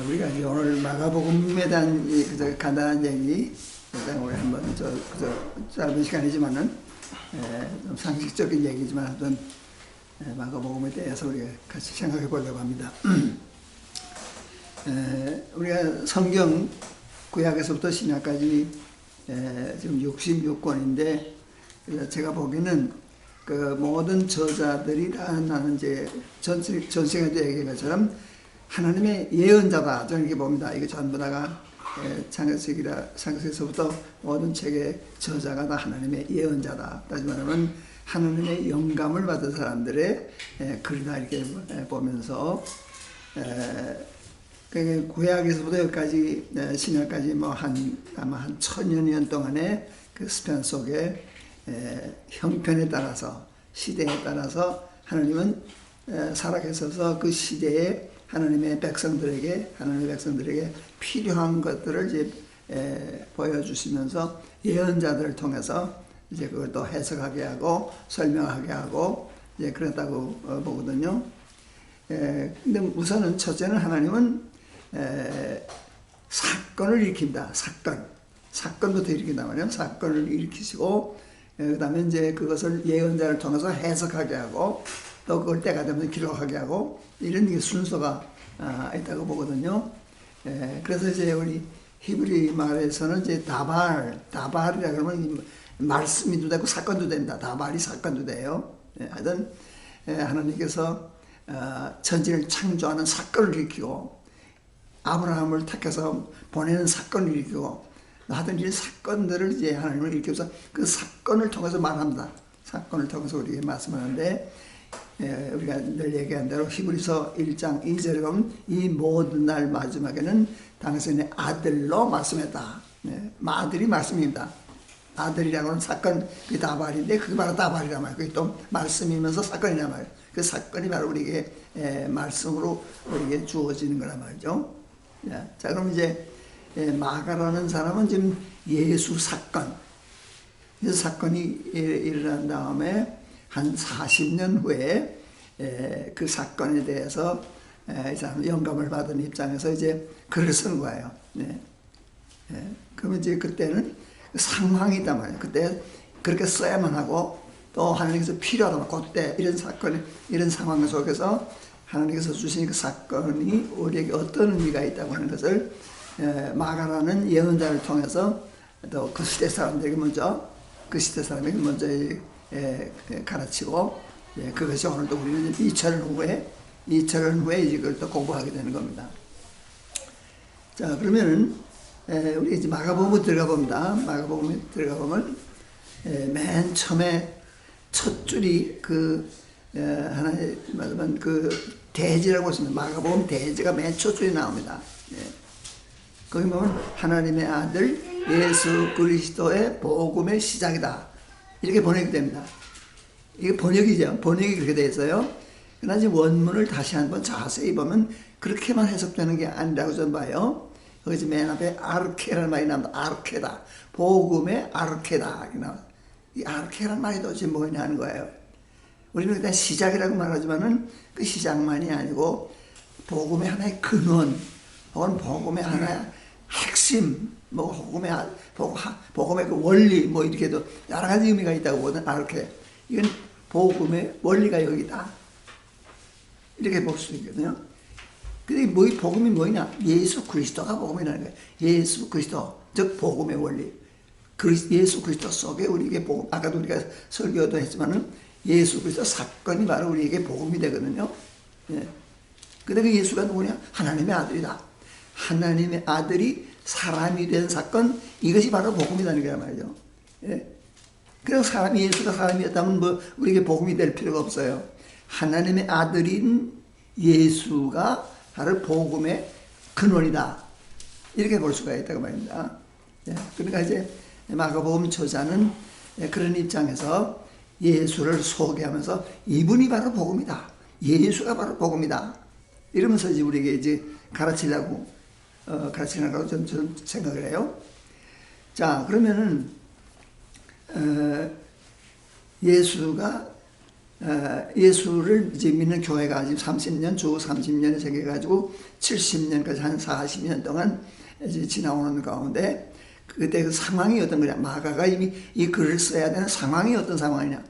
우리가 이제 오늘 마가복음에 대한 간단한 얘기, 우리 한번 짧은 시간이지만은 좀 상식적인 얘기지만 한번 마가복음에 대해서 우리가 같이 생각해 보려고 합니다. 우리가 성경 구약에서부터 신약까지 지금 66권인데 제가 보기에는 그 모든 저자들이 다 나는 이제 전 시간에도 얘기한 것처럼 하나님의 예언자다, 저는 이렇게 봅니다. 이게 전부 다가 창세기서부터 모든 책의 저자가 다 하나님의 예언자다. 다시 말하면 하나님의 영감을 받은 사람들의 글이다, 이렇게 보면서 구약에서부터 여기까지 신약까지 아마 한 1000여 년 동안의 그 스팬 속에 형편에 따라서, 시대에 따라서 하나님은 살아계셔서 그 시대에 하나님의 백성들에게 필요한 것들을 이제 보여주시면서 예언자들을 통해서 이제 그걸 또 해석하게 하고 설명하게 하고 이제 그랬다고 보거든요. 근데 우선은 첫째는 하나님은 사건을 일으킨다. 사건부터 일으킨단 말이에요. 사건을 일으키시고 그 다음에 이제 그것을 예언자를 통해서 해석하게 하고 또 그걸 때가 되면 기록하게 하고 이런 게 순서가 있다고 보거든요. 그래서 이제 우리 히브리 말에서는 이제 다발이라 그러면 말씀이도 되고 사건도 된다. 다발이 사건도 돼요. 하여튼 하나님께서 천지를 창조하는 사건을 일으키고 아브라함을 택해서 보내는 사건을 일으키고 하여튼 이 사건들을 이제 하나님을 일으켜서 그 사건을 통해서 말합니다. 사건을 통해서 우리에게 말씀하는데 우리가 늘 얘기한 대로 히브리서 1장 2절에 보면 이 모든 날 마지막에는 당신의 아들로 말씀했다. 아들이 말씀입니다. 아들이라고 하는 사건, 그게 다발인데 그게 바로 다발이란 말이에요. 그게 또 말씀이면서 사건이란 말이에요. 그 사건이 바로 우리에게 말씀으로 우리에게 주어지는 거란 말이죠. 자, 그럼 이제 마가라는 사람은 지금 예수 사건, 이 사건이 일어난 다음에 한 40년 후에 그 사건에 대해서 이 사람 영감을 받은 입장에서 이제 글을 쓴 거예요. 그러면 이제 그때는 상황이 있단 말이에요. 그때 그렇게 써야만 하고 또 하나님께서 필요하다면 그때 이런 사건, 이런 상황 속에서 하나님께서 주신 그 사건이 우리에게 어떤 의미가 있다고 하는 것을 마가라는 예언자를 통해서 또 그 시대 사람들에게 먼저 가르치고 그것이 오늘도 우리는 2000년 후에 이걸 또 공부하게 되는 겁니다. 자, 그러면은 우리 이제 마가복음에 들어가 봅니다. 마가복음에 들어가 보면 맨 처음에 첫 줄이 하나의 말하면 그 대지라고 있습니다. 마가복음 대지가 맨 첫 줄이 나옵니다. 거기 보면 하나님의 아들 예수 그리스도의 복음의 시작이다, 이렇게 번역이 됩니다. 이게 번역이죠. 번역이 그렇게 되어 있어요. 그러나 이제 원문을 다시 한번 자세히 보면 그렇게만 해석되는 게 아니라고 저는 봐요. 여기 맨 앞에 아르케라는 말이 나옵니다. 아르케다. 복음의 아르케다. 이렇게 나옵니다. 이 아르케라는 말이 도대체 뭐냐 하는 거예요. 우리는 일단 시작이라고 말하지만은 그 시작만이 아니고 복음의 하나의 근원, 혹은 복음의 하나의 핵심, 복음의 그 원리, 이렇게도 여러 가지 의미가 있다고 보거든, 아르케. 이건 복음의 원리가 여기다, 이렇게 볼 수 있거든요. 근데 복음이 뭐냐? 예수 그리스도가 복음이라는 거예요. 예수 그리스도, 즉 복음의 원리. 예수 그리스도 속에 우리에게 복음, 아까도 우리가 설교도 했지만은 예수 그리스도 사건이 바로 우리에게 복음이 되거든요. 근데 그 예수가 누구냐? 하나님의 아들이다. 하나님의 아들이 사람이 된 사건, 이것이 바로 복음이라는 거란 말이죠. 그래서 예수가 사람이었다면 우리에게 복음이 될 필요가 없어요. 하나님의 아들인 예수가 바로 복음의 근원이다, 이렇게 볼 수가 있다고 말입니다. 그러니까 이제 마가복음 저자는 그런 입장에서 예수를 소개하면서 이분이 바로 복음이다, 예수가 바로 복음이다, 이러면서 이제 우리에게 이제 가르치려고 저는 생각을 해요. 자, 그러면은 예수가 예수를 이제 믿는 교회가 지금 30년, 주 30년에 생겨가지고 70년까지 한 40년 동안 이제 지나오는 가운데 그때 그 상황이 어떤 거냐. 마가가 이미 이 글을 써야 되는 상황이 어떤 상황이냐.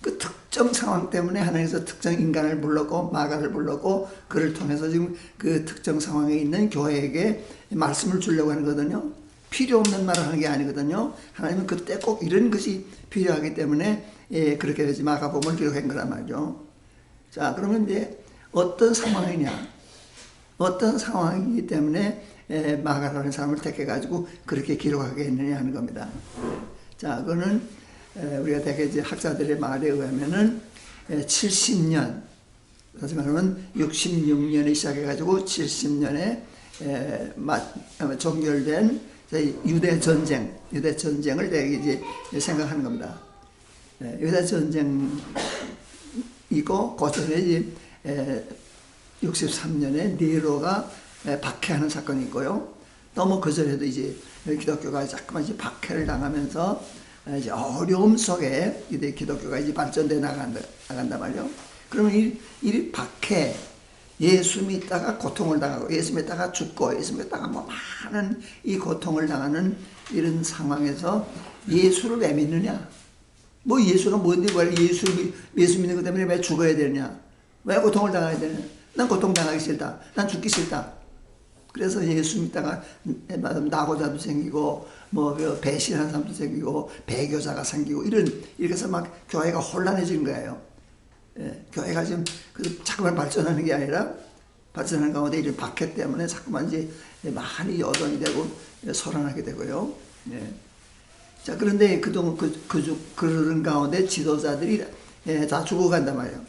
그 특정 상황 때문에 하나님께서 특정 인간을 불렀고 마가를 불렀고 그를 통해서 지금 그 특정 상황에 있는 교회에게 말씀을 주려고 하는 거거든요. 필요 없는 말을 하는 게 아니거든요. 하나님은 그때 꼭 이런 것이 필요하기 때문에 그렇게 되지 마가복음을 기록한 거란 말이죠. 자, 그러면 이제 어떤 상황이냐. 어떤 상황이기 때문에 마가라는 사람을 택해가지고 그렇게 기록하게 했느냐 하는 겁니다. 자, 그거는 우리가 대개 이제 학자들의 말에 의하면은 70년, 다시 말하면 66년에 시작해가지고 70년에 종결된 유대 전쟁을 대개 이제 생각하는 겁니다. 유대 전쟁이고 그 전에 이제 63년에 네로가 박해하는 사건이 있고요. 또 뭐 그 전에도 이제 기독교가 자꾸만 이제 박해를 당하면서 이제 어려움 속에 이제 기독교가 이제 발전돼 나간단 말이요. 그러면 이 박해, 예수 믿다가 고통을 당하고, 예수 믿다가 죽고, 예수 믿다가 뭐 많은 이 고통을 당하는 이런 상황에서 예수를 왜 믿느냐? 뭐 예수가 뭔데 왜 예수 믿는 것 때문에 왜 죽어야 되느냐? 왜 고통을 당해야 되느냐? 난 고통 당하기 싫다. 난 죽기 싫다. 그래서 예수 믿다가 낙오자도 생기고 뭐 배신하는 사람도 생기고 배교자가 생기고 이렇게 해서 막 교회가 혼란해진 거예요. 교회가 지금 자꾸만 발전하는 게 아니라 발전하는 가운데 이런 박해 때문에 자꾸만 이제 많이 여동이 되고 소란하게 되고요. 자, 그런데 그동안 그런 가운데 지도자들이 다 죽어간단 말이에요.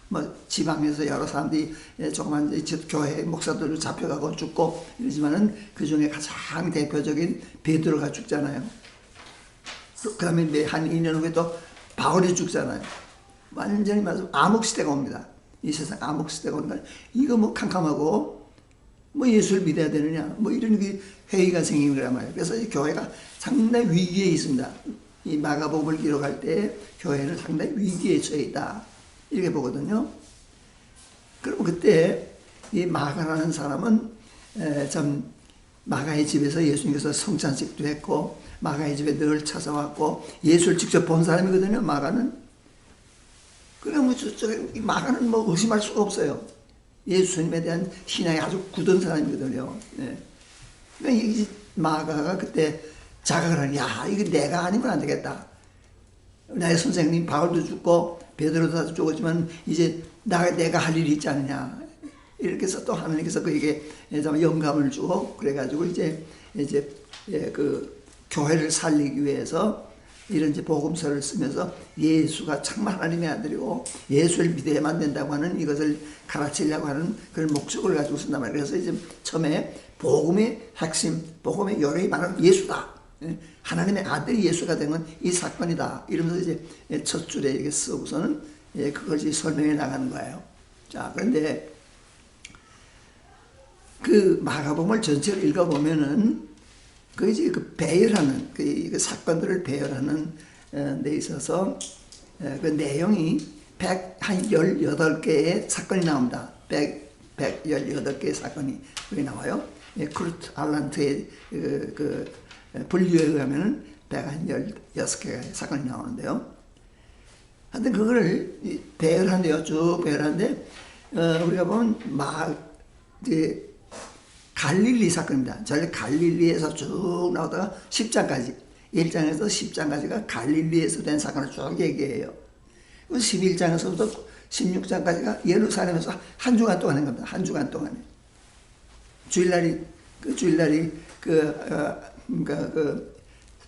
뭐 지방에서 여러 사람들이 조그만 교회 목사들로 잡혀가고 죽고 이러지만은 그 중에 가장 대표적인 베드로가 죽잖아요. 그 다음에 한 2년 후에 또 바울이 죽잖아요. 완전히 말해서 암흑시대가 옵니다. 이 세상 암흑시대가 오는 거야. 이거 뭐 캄캄하고 뭐 예수를 믿어야 되느냐 뭐 이런 회의가 생긴 거란 말이에요. 그래서 이 교회가 상당히 위기에 있습니다. 이 마가복음을 기록할 때 교회는 상당히 위기에 처해 있다. 이렇게 보거든요. 그럼 그때 이 마가라는 사람은 참 마가의 집에서 예수님께서 성찬식도 했고 마가의 집에 늘 찾아왔고 예수를 직접 본 사람이거든요. 마가는. 그러면 이 마가는 뭐 의심할 수가 없어요. 예수님에 대한 신앙이 아주 굳은 사람이거든요. 그러니까 이 마가가 그때 자각을 하니 야 이거 내가 아니면 안 되겠다. 나의 선생님 바울도 죽고 베드로도 죽었지만 이제 내가 할 일이 있지 않느냐. 이렇게 해서 또 하나님께서 그에게 영감을 주고 그래가지고 이제 그 교회를 살리기 위해서 이런 이제 복음서를 쓰면서 예수가 정말 하나님의 아들이고 예수를 믿어야만 된다고 하는 이것을 가르치려고 하는 그런 목적을 가지고 쓴단 말이에요. 그래서 이제 처음에 복음의 핵심, 복음의 요령이 바로 예수다. 하나님의 아들이 예수가 된 건 이 사건이다. 이러면서 이제 첫 줄에 이렇게 쓰고서는 그걸 이제 설명해 나가는 거예요. 자, 그런데 그 마가복음을 전체를 읽어보면은 그 이제 그 배열하는 그 사건들을 배열하는 데 있어서 그 내용이 118개의 사건이 나옵니다. 118개의 사건이 여기 나와요. 크루트 알란트의 그 분류에 의하면은 116개의 사건이 나오는데요. 하여튼 그거를 배열한대요. 쭉 배열하는데 우리가 보면 이제 갈릴리 사건입니다. 전에 갈릴리에서 쭉 나오다가 10장까지 1장에서 10장까지가 갈릴리에서 된 사건을 쭉 얘기해요. 11장에서부터 16장까지가 예루살렘에서 한 주간 동안 한 겁니다. 한 주간 동안에. 주일날이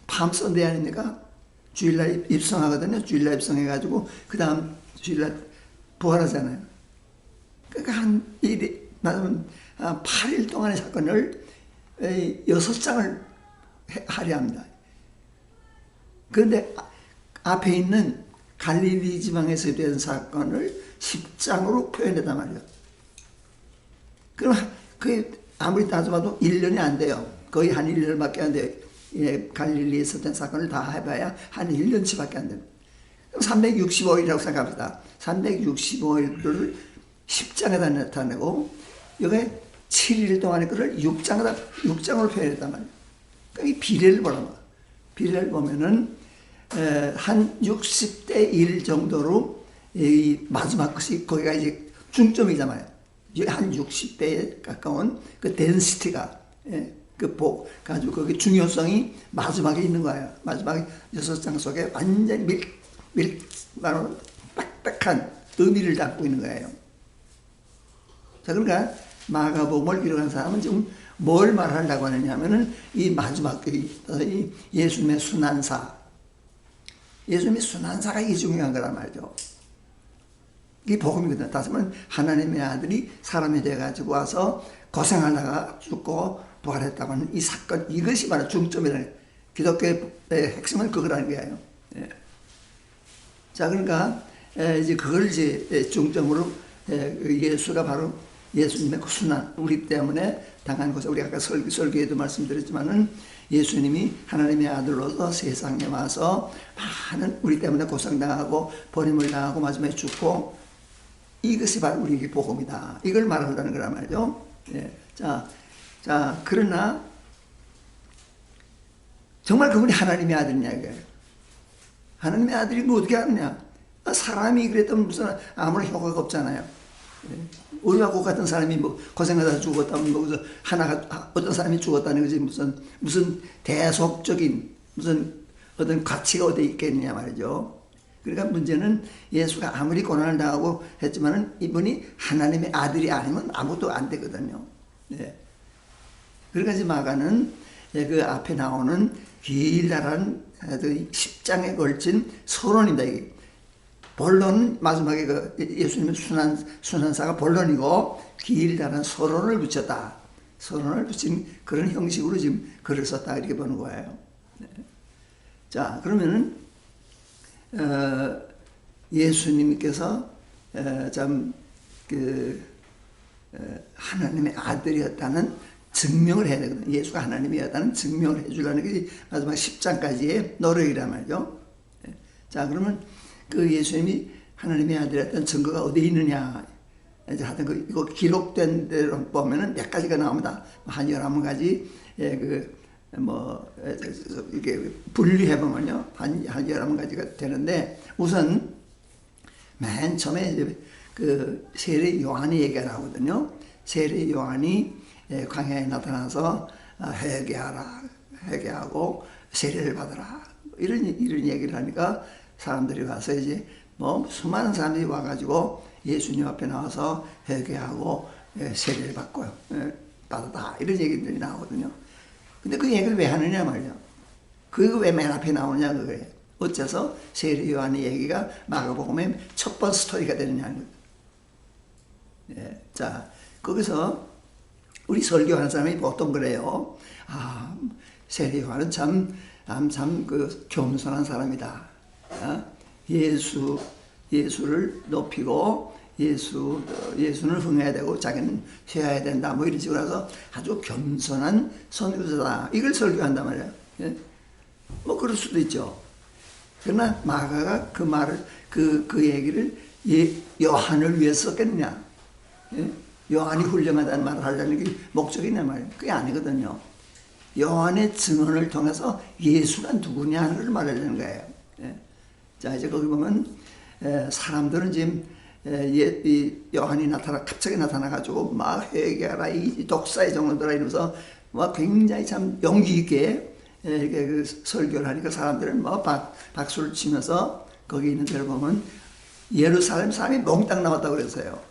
팜선데이 아닙니까? 주일날 입성하거든요. 주일날 입성해가지고 그 다음 주일날 부활하잖아요. 그러니까 말하면 8일 동안의 사건을 6장을 하려 합니다. 그런데 앞에 있는 갈릴리 지방에서 된 사건을 10장으로 표현했단 말이에요. 그럼 아무리 따져봐도 1년이 안 돼요. 거의 한 1년밖에 안 돼요. 갈릴리에서 된 사건을 다 해봐야 한 1년치밖에 안 됩니다. 365일이라고 생각합시다. 365일을 10장에다 나타내고 여기 7일 동안의 것을 6장으로 표현했단 말이에요. 그러니까 이 비례를 보라고. 비례를 보면은 한 60대 1 정도로 이 마지막 것이 거기가 이제 중점이잖아요. 한 60대에 가까운 그 덴시티가 가지고 거기 중요성이 마지막에 있는 거예요. 마지막 6장 속에 완전히 바로 빡빡한 의미를 담고 있는 거예요. 자, 그러니까 마가복음을 기록한 사람은 지금 뭘 말하려고 하느냐 하면은 이 마지막 이 예수님의 순환사. 예수님의 순환사가 이 중요한 거란 말이죠. 이게 복음이거든. 다시 말하면 하나님의 아들이 사람이 돼가지고 와서 고생하다가 죽고 부활했다고 하는 이 사건, 이것이 바로 중점이라는, 기독교의 핵심은 그거라는 거예요. 예. 자, 그러니까 이제 그걸 이제 중점으로 예수가 바로 예수님의 그 순환, 우리 때문에 당한 것을 우리 아까 설교에도 말씀드렸지만은 예수님이 하나님의 아들로서 세상에 와서 많은 우리 때문에 고생당하고 버림을 당하고 마지막에 죽고, 이것이 바로 우리에게 복음이다. 이걸 말한다는 거란 말이죠. 예. 자, 그러나 정말 그분이 하나님의 아들이냐 이거예요. 하나님의 아들이 뭐 어떻게 하느냐? 사람이 그랬다면 무슨 아무런 효과가 없잖아요. 예. 우리와 같은 사람이 뭐 고생하다 죽었다면 뭐 하나가 어떤 사람이 죽었다는 거지 무슨 대속적인 무슨 어떤 가치가 어디 있겠느냐 말이죠. 그러니까 문제는 예수가 아무리 고난을 당하고 했지만은 이분이 하나님의 아들이 아니면 아무것도 안 되거든요. 네. 그러니까 이제 마가는 그 앞에 나오는 길다란 10장에 걸친 서론입니다. 이게. 본론은 마지막에 그 예수님의 순환사가 본론이고 길다란 서론을 붙였다. 서론을 붙인 그런 형식으로 지금 글을 썼다 이렇게 보는 거예요. 네. 자, 그러면은 예수님께서 참 하나님의 아들이었다는 증명을 해야 되거든요. 예수가 하나님이었다는 증명을 해주려는 게 마지막 10장까지의 노력이란 말이죠. 네. 자, 그러면 그 예수님이 하나님의 아들이었다는 증거가 어디에 있느냐. 이제 하여튼 이거 기록된 대로 보면은 몇 가지가 나옵니다. 한 11가지, 이게 분리해보면요. 한 11가지가 되는데, 우선, 맨 처음에 이제 그 세례 요한이 얘기가 나오거든요. 세례 요한이 광야에 나타나서 회개하고 세례를 받아라. 이런 얘기를 하니까 사람들이 와서 이제 수많은 사람들이 와가지고 예수님 앞에 나와서 회개하고 세례를 받고요. 받았다. 이런 얘기들이 나오거든요. 근데 그 얘기를 왜 하느냐 말이야. 그거 왜 맨 앞에 나오느냐 그거예요. 어째서 세례 요한의 얘기가 마가복음의 첫 번째 스토리가 되느냐는 거예요. 예, 자, 거기서 우리 설교하는 사람이 보통 그래요. 세례 요한은 참 겸손한 사람이다. 예수를 높이고 예수를 흥해야 되고 자기는 쉬어야 된다 뭐 이런 식으로 해서 아주 겸손한 선교사다 이걸 설교한단 말이에요. 예? 뭐 그럴 수도 있죠. 그러나 마가가 그 말을 그 얘기를 요한을 위해서 썼겠느냐? 예? 요한이 훌륭하다는 말을 하려는 게 목적이냐 말이에요. 그게 아니거든요. 요한의 증언을 통해서 예수가 누구냐 하는 걸 말하려는 거예요. 예? 자, 이제 거기 보면 사람들은 지금 이 요한이 갑자기 나타나가지고 막 회개하라 이 독사의 종들아 이러면서 막 굉장히 참 용기 있게 이렇게 그 설교를 하니까 사람들은 뭐 박수를 치면서 거기 있는 데를 보면 예루살렘 사람이 몽땅 나왔다고 그랬어요.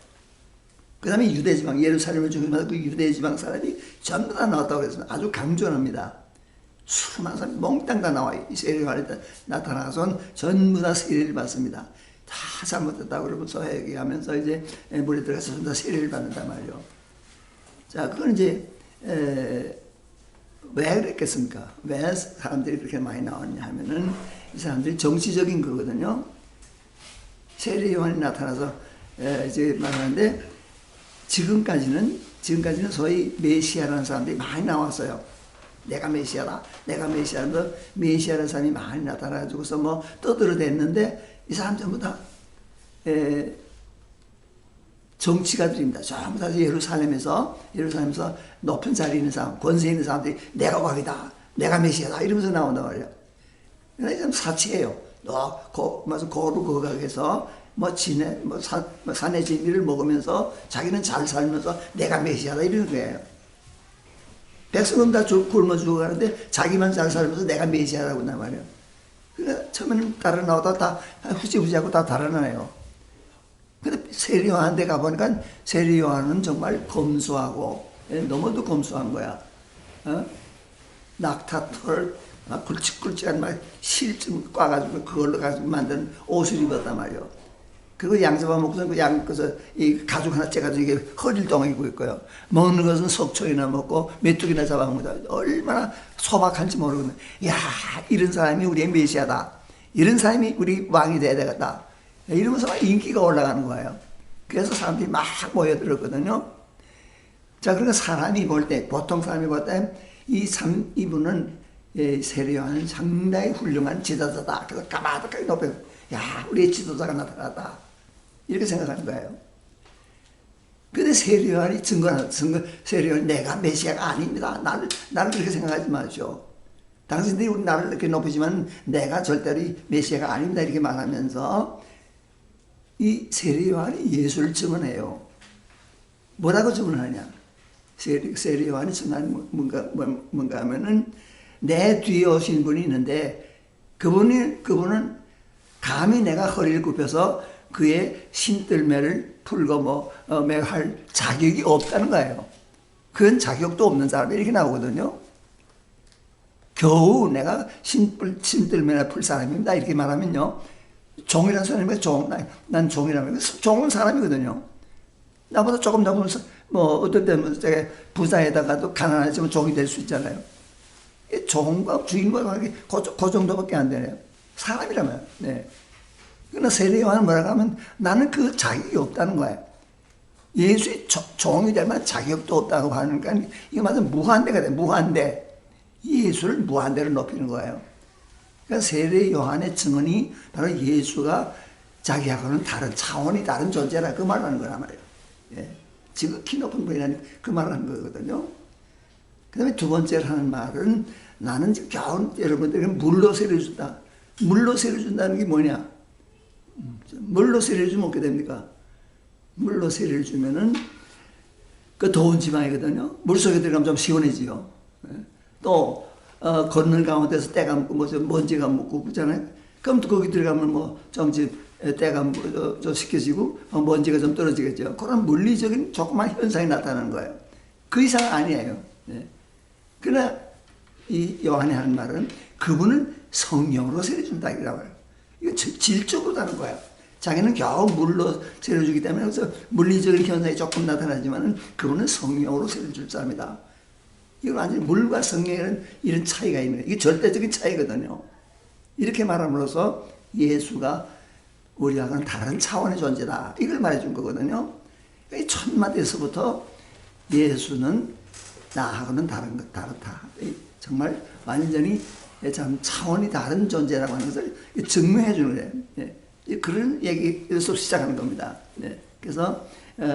그 다음에 유대지방, 예루살렘을 중심으로 그 유대지방 사람이 전부 다 나왔다고 그랬어요. 아주 강조합니다. 수많은 사람이 몽땅 다 나와 세례 요한이 나타나서 전부 다 세례를 받습니다. 다 잘못했다고 그러면서 회개하면서 이제 물에 들어가서 전부 다 세례를 받는단 말이에요. 자, 그건 이제 왜 그랬겠습니까? 왜 사람들이 그렇게 많이 나왔냐 하면은 이 사람들이 정치적인 거거든요. 세례 요한이 나타나서 이제 말하는데 지금까지는 소위 메시아라는 사람들이 많이 나왔어요. 내가 메시아다. 내가 메시아라는 메시아라는 사람이 많이 나타나가지고서 뭐 떠들어댔는데 이 사람 전부 다 정치가들입니다. 전부 다 예루살렘에서 높은 자리에 있는 사람, 권세 있는 사람들이 내가 왕이다, 내가 메시아다 이러면서 나온단 말이에요. 그러니까 좀 사치예요. 고루 거각해서 산의 진미를 먹으면서 자기는 잘 살면서 내가 메시아다 이러는 거예요. 백성은 다 굶어 죽어가는데 자기만 잘 살면서 내가 메시아라고 한단 말이에요. 그러니까 처음에는 달아나오다 다 후지부지하고 다 달아나요. 근데 세례 요한한테 가보니까 세례 요한은 정말 검소하고 너무도 검소한 거야. 낙타털 굵직굵직한 실좀 꽈가지고 그걸로 가지고 만든 옷을 입었단 말이에요. 그거 양 잡아먹고서 이 가죽 하나 째가지고 이게 허리를 동이고 있고요. 먹는 것은 석초이나 먹고 메뚜기나 잡아먹는다. 얼마나 소박한지 모르거든요. 야, 이런 사람이 우리의 메시아다. 이런 사람이 우리 왕이 돼야 되겠다. 이러면서 막 인기가 올라가는 거예요. 그래서 사람들이 막 모여들었거든요. 자, 그러니까 사람이 볼 때, 보통 사람이 볼 때, 이분은 세례 요한은 상당히 훌륭한 지도자다. 그래서 까마득하게 높여, 야, 우리의 지도자가 나타났다. 이렇게 생각하는 거예요. 근데 세례 요한이 세례 요한이 내가 메시아가 아닙니다. 나를 그렇게 생각하지 마시오. 당신들이 나를 이렇게 높이지만 내가 절대로 메시아가 아닙니다. 이렇게 말하면서 이 세례 요한이 예수를 증언해요. 뭐라고 증언하냐? 세례 요한이 증언하는 뭔가 하면은 내 뒤에 오신 분이 있는데 그분은 감히 내가 허리를 굽혀서 그의 신들매를 풀고 매할 자격이 없다는 거예요. 그건 자격도 없는 사람이 이렇게 나오거든요. 겨우 내가 신들매나 풀 사람입니다. 이렇게 말하면요. 종이라는 사람이 난 종이라면 종은 사람이거든요. 나보다 조금 넘으면서 어떤 때는 부자에다가도 가난하지만 종이 될 수 있잖아요. 종과 주인과 관계 그 정도밖에 안 되네요. 사람이라면. 네. 그러나 세례 요한은 뭐라고 하면 나는 그 자격이 없다는 거예요. 예수의 종이 되면 자격도 없다고 하니까 이거 맞으면 무한대가 돼. 무한대. 예수를 무한대로 높이는 거예요. 그러니까 세례 요한의 증언이 바로 예수가 자기하고는 다른 차원이 다른 존재라 그 말을 하는 거란 말이에요. 예. 지극히 높은 분이라는 그 말을 하는 거거든요. 그 다음에 두 번째로 하는 말은 나는 지금 겨우 여러분들에게 물로 세례 준다. 물로 세례 준다는 게 뭐냐? 물로 세례를 주면 어떻게 됩니까? 물로 세례를 주면은 그 더운 지방이거든요. 물속에 들어가면 좀 시원해지요. 또 걷는 가운데서 때가 묻고 먼지가 묻고 그러잖아요. 그럼 또 거기 들어가면 좀 때가 좀 식혀지고 먼지가 좀 떨어지겠죠. 그런 물리적인 조그만 현상이 나타나는 거예요. 그 이상은 아니에요. 그러나 이 요한이 하는 말은 그분은 성령으로 세례 준다 이라고 해요. 이거 질적으로 다른 거예요. 자기는 겨우 물로 세례 주기 때문에 그래서 물리적인 현상이 조금 나타나지만 그분은 성령으로 세례 줄 사람이다. 이건 완전히 물과 성령에는 이런 차이가 있는 거예요. 이게 절대적인 차이거든요. 이렇게 말함으로써 예수가 우리하고는 다른 차원의 존재다. 이걸 말해준 거거든요. 첫마디에서부터 예수는 나하고는 다르다. 정말 완전히 참 차원이 다른 존재라고 하는 것을 증명해 주는 거예요. 그런 얘기에서 시작하는 겁니다. 그래서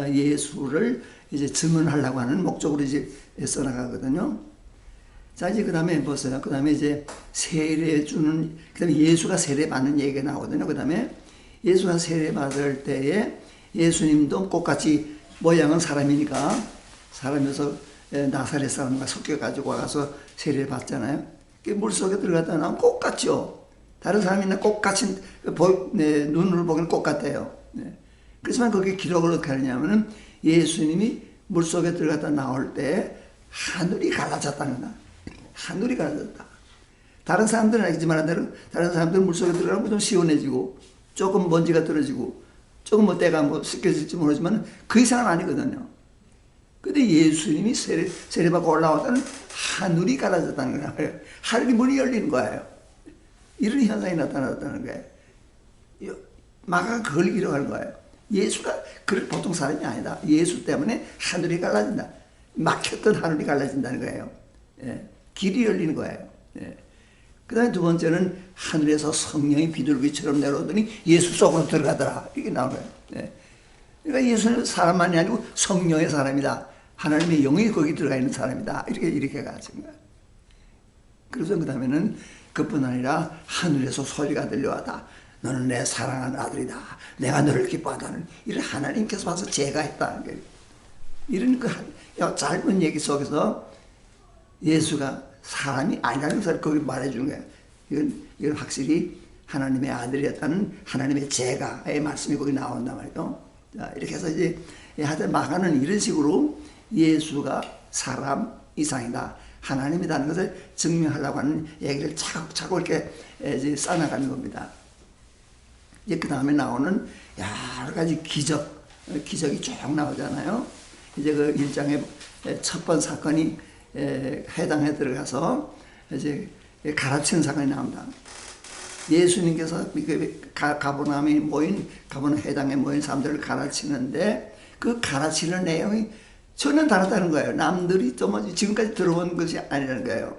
예수를 이제 증언하려고 하는 목적으로 이제 써나가거든요. 자, 이제 그 다음에 보세요. 그 다음에 이제 세례 주는, 그 다음에 예수가 세례 받는 얘기가 나오거든요. 그 다음에 예수가 세례 받을 때에 예수님도 똑같이 모양은 사람이니까 사람에서 나사렛 사람과 섞여가지고 와서 세례를 받잖아요. 물속에 들어갔다 나오면 똑같죠. 다른 사람이나 똑같이 눈으로 보기는 똑같아요. 그렇지만 거기에 기록을 어떻게 하느냐면 예수님이 물속에 들어갔다 나올 때 하늘이 갈라졌다는 거야. 하늘이 갈라졌다. 다른 사람들은 알겠지만 다른 사람들은 물속에 들어가면 좀 시원해지고 조금 먼지가 떨어지고 조금 때가 씻겨질지 모르지만 그 이상은 아니거든요. 근데 예수님이 세례받고 올라왔다는 하늘이 갈라졌다는 거예요. 하늘이 문이 열리는 거예요. 이런 현상이 나타났다는 거예요. 마가가 그걸 기록하는 거예요. 예수가 보통 사람이 아니다. 예수 때문에 하늘이 갈라진다. 막혔던 하늘이 갈라진다는 거예요. 길이 열리는 거예요. 그 다음에 두 번째는 하늘에서 성령이 비둘기처럼 내려오더니 예수 속으로 들어가더라. 이렇게 나오는 거예요. 네. 그러니까 예수는 사람만이 아니고 성령의 사람이다. 하나님의 영이 거기 들어가 있는 사람이다. 이렇게 가진 거예요. 그래서 그 다음에는 그뿐 아니라 하늘에서 소리가 들려왔다. 너는 내 사랑하는 아들이다. 내가 너를 기뻐한다는 이런 하나님께서 와서 제가 했다는 거예요. 이런 그 짧은 얘기 속에서 예수가 사람이 아니라는 것을 거기 말해주는 거예요. 이건 확실히 하나님의 아들이었다는 하나님의 제가의 말씀이 거기 나온단 말이에요. 자, 이렇게 해서 이제 하여튼 마가는 이런 식으로 예수가 사람 이상이다. 하나님이라는 것을 증명하려고 하는 얘기를 차곡차곡 이렇게 이제 쌓아나가는 겁니다. 이제 그 다음에 나오는 여러 가지 기적이 쭉 나오잖아요. 이제 그 1장의 첫 번 사건이 회당에 들어가서 이제 가르치는 사건이 나옵니다. 예수님께서 가버나움에 가버나움 회당에 모인 사람들을 가르치는데 그 가르치는 내용이 전혀 다르다는 거예요. 남들이 지금까지 들어본 것이 아니라는 거예요.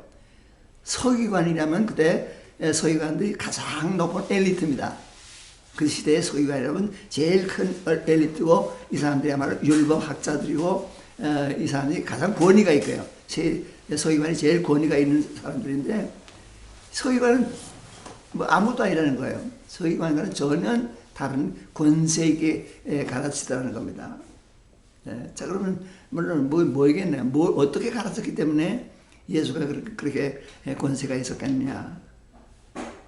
서기관이라면 그때 서기관들이 가장 높은 엘리트입니다. 그 시대의 서기관이라면 제일 큰 엘리트고 이 사람들이야말로 율법학자들이고 이 사람들이 가장 권위가 있고요. 서기관이 제일 권위가 있는 사람들인데 서기관은 뭐 아무도 아니라는 거예요. 서기관과는 전혀 다른 권세 있게 가르치더라는 겁니다. 자, 그러면 물론 뭐이겠네요. 어떻게 가르쳤기 때문에 예수가 그렇게 권세가 있었겠느냐.